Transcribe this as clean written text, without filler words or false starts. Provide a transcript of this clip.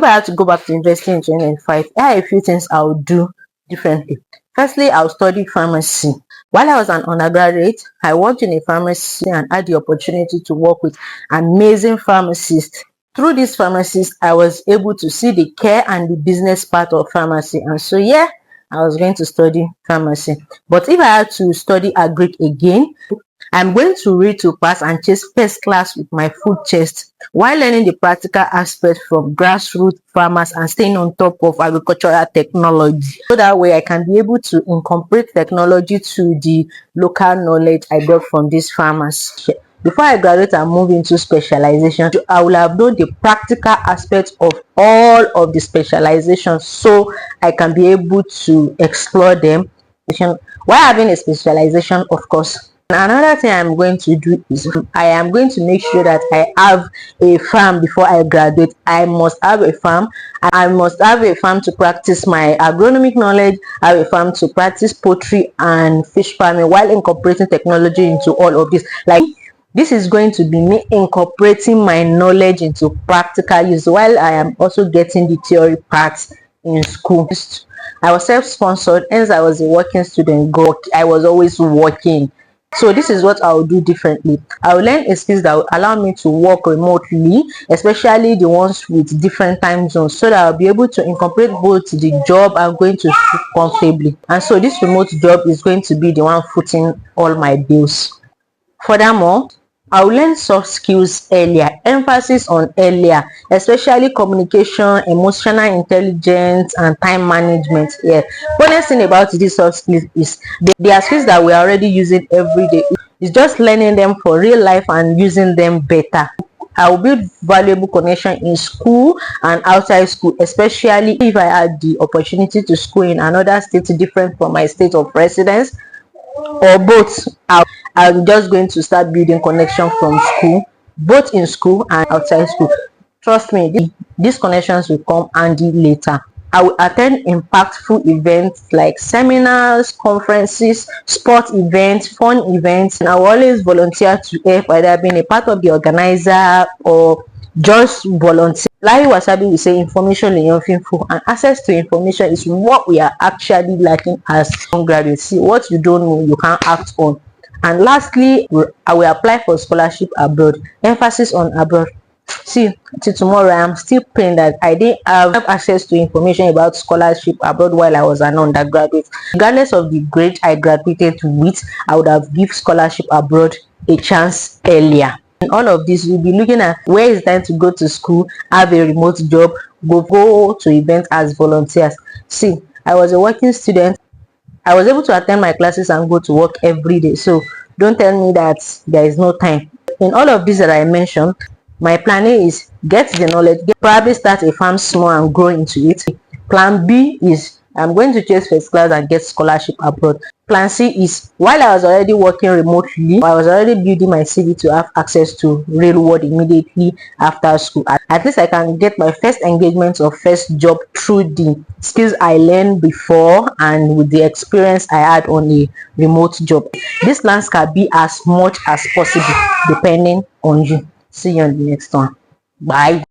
If I had to go back to university in 2025, there are a few things I would do differently. Firstly, I'll study pharmacy. While I was an undergraduate, I worked in a pharmacy and had the opportunity to work with amazing pharmacists. Through these pharmacists, I was able to see the care and the business part of pharmacy. And so, yeah, I was going to study pharmacy. But if I had to study agric again, I'm going to read to pass and chase first class with my full chest while learning the practical aspects from grassroots farmers and staying on top of agricultural technology. So that way I can be able to incorporate technology to the local knowledge I got from these farmers. Before I graduate and move into specialization, I will have known the practical aspects of all of the specializations so I can be able to explore them while having a specialization, of course. Another thing I'm going to do is I am going to make sure that I have a farm before I graduate. I must have a farm. I must have a farm to practice my agronomic knowledge. I have a farm to practice poultry and fish farming while incorporating technology into all of this. Like, this is going to be me incorporating my knowledge into practical use while I am also getting the theory parts in school. I was self-sponsored, hence I was a working student. I was always working. So this is what I will do differently. I will learn skills that will allow me to work remotely, especially the ones with different time zones, so that I'll be able to incorporate both the job I'm going to do comfortably. And so this remote job is going to be the one footing all my bills. Furthermore, I will learn soft skills earlier, emphasis on earlier, especially communication, emotional intelligence, and time management. Yeah, funny thing about these soft skills is they are skills that we are already using every day. It's just learning them for real life and using them better. I will build valuable connection in school and outside school, especially if I had the opportunity to school in another state different from my state of residence, or both. I'm just going to start building connection from school, both in school and outside school. Trust me, these connections will come handy later. I will attend impactful events like seminars, conferences, sport events, fun events, and I will always volunteer to help, either being a part of the organizer or just volunteer. Larry Wasabi will say information in info, and access to information is what we are actually lacking as young graduates. See, what you don't know, you can't act on. And lastly, I will apply for scholarship abroad. Emphasis on abroad. See, till tomorrow, I am still praying that I didn't have access to information about scholarship abroad while I was an undergraduate. Regardless of the grade I graduated with, I would have given scholarship abroad a chance earlier. In all of this, we'll be looking at where it's time to go to school, have a remote job, go to events as volunteers. See, I was a working student. I was able to attend my classes and go to work every day. So don't tell me that there is no time. In all of this that I mentioned, my plan A is get the knowledge, probably start a farm small and grow into it. Plan B is I'm going to chase first class and get scholarship abroad. Plan C is, while I was already working remotely, I was already building my CV to have access to real world immediately after school. At least I can get my first engagement or first job through the skills I learned before and with the experience I had on a remote job. This plans can be as much as possible depending on you. See you on the next one. Bye.